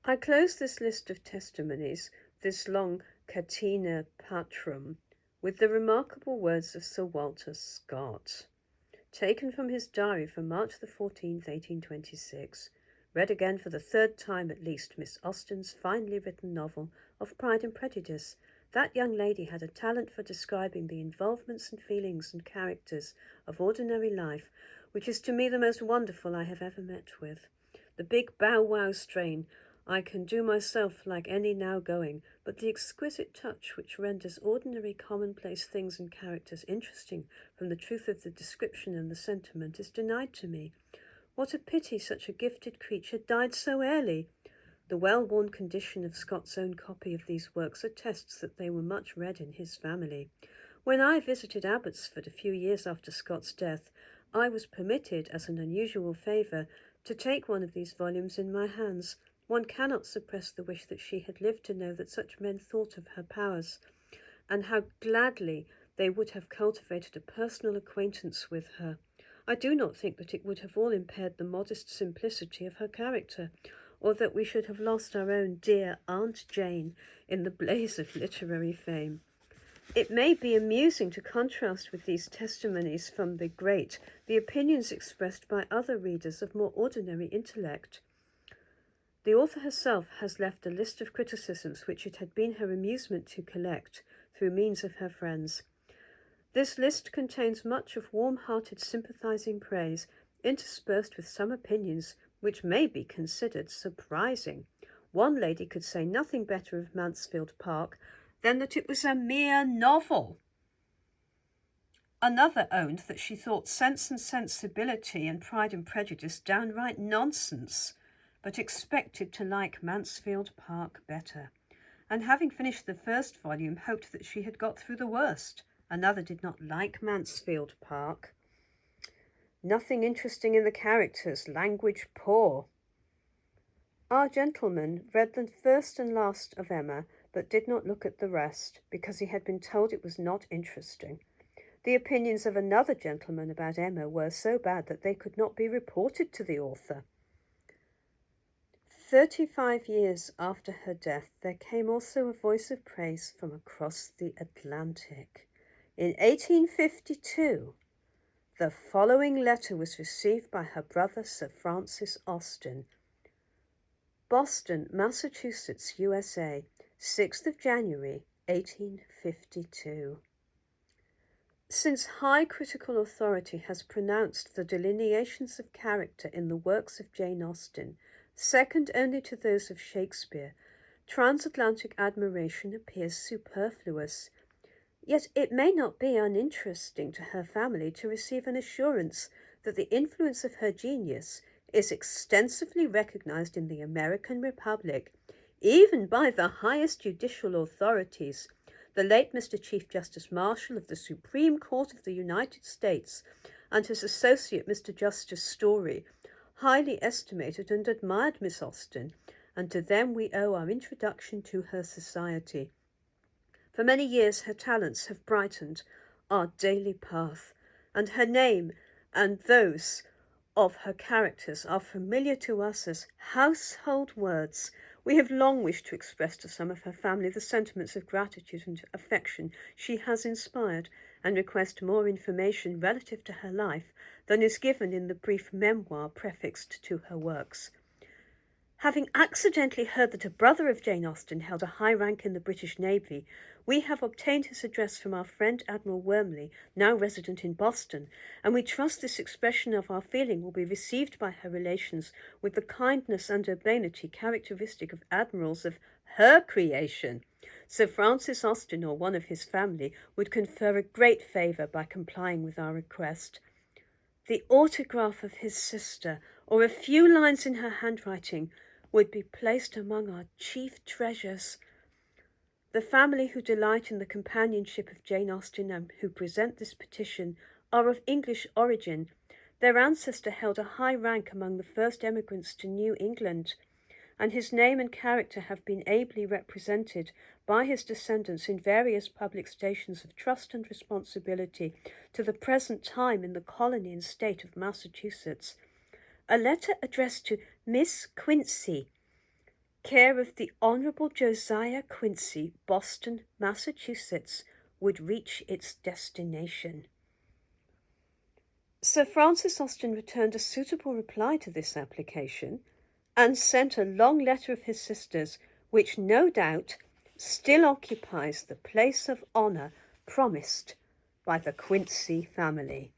I close this list of testimonies, this long catena patrum, with the remarkable words of Sir Walter Scott, taken from his diary for March the 14th, 1826, read again for the third time at least Miss Austen's finely written novel of Pride and Prejudice. That young lady had a talent for describing the involvements and feelings and characters of ordinary life, which is to me the most wonderful I have ever met with. The big bow-wow strain I can do myself like any now going, but the exquisite touch which renders ordinary commonplace things and characters interesting from the truth of the description and the sentiment is denied to me. What a pity such a gifted creature died so early! The well-worn condition of Scott's own copy of these works attests that they were much read in his family. When I visited Abbotsford a few years after Scott's death, I was permitted, as an unusual favour, to take one of these volumes in my hands. One cannot suppress the wish that she had lived to know that such men thought of her powers, and how gladly they would have cultivated a personal acquaintance with her. I do not think that it would have all impaired the modest simplicity of her character, or that we should have lost our own dear Aunt Jane in the blaze of literary fame. It may be amusing to contrast with these testimonies from the great the opinions expressed by other readers of more ordinary intellect. The author herself has left a list of criticisms which it had been her amusement to collect through means of her friends. This list contains much of warm-hearted sympathizing praise, interspersed with some opinions which may be considered surprising. One lady could say nothing better of Mansfield Park than that it was a mere novel. Another owned that she thought Sense and Sensibility and Pride and Prejudice downright nonsense, but expected to like Mansfield Park better, and having finished the first volume, hoped that she had got through the worst. Another did not like Mansfield Park. Nothing interesting in the characters, language poor. Our gentleman read the first and last of Emma, but did not look at the rest, because he had been told it was not interesting. The opinions of another gentleman about Emma were so bad that they could not be reported to the author. 35 years after her death, there came also a voice of praise from across the Atlantic. In 1852, the following letter was received by her brother Sir Francis Austen. Boston, Massachusetts, USA, 6th of January, 1852. Since high critical authority has pronounced the delineations of character in the works of Jane Austen second only to those of Shakespeare, transatlantic admiration appears superfluous. Yet it may not be uninteresting to her family to receive an assurance that the influence of her genius is extensively recognized in the American Republic, even by the highest judicial authorities. The late Mr. Chief Justice Marshall of the Supreme Court of the United States and his associate Mr. Justice Story highly estimated and admired Miss Austen, and to them we owe our introduction to her society. For many years her talents have brightened our daily path, and her name and those of her characters are familiar to us as household words. We have long wished to express to some of her family the sentiments of gratitude and affection she has inspired, and request more information relative to her life than is given in the brief memoir prefixed to her works. Having accidentally heard that a brother of Jane Austen held a high rank in the British Navy, we have obtained his address from our friend Admiral Wormley, now resident in Boston, and we trust this expression of our feeling will be received by her relations with the kindness and urbanity characteristic of admirals of her creation. Sir Francis Austen or one of his family would confer a great favour by complying with our request. The autograph of his sister, or a few lines in her handwriting, would be placed among our chief treasures. The family who delight in the companionship of Jane Austen and who present this petition are of English origin. Their ancestor held a high rank among the first emigrants to New England, and his name and character have been ably represented by his descendants in various public stations of trust and responsibility to the present time in the colony and state of Massachusetts. A letter addressed to Miss QUINCEY, care of the Honorable Josiah Quincy, Boston, Massachusetts, would reach its destination. Sir Francis Austen returned a suitable reply to this application and sent a long letter of his sister's, which no doubt still occupies the place of honour promised by the Quincy family.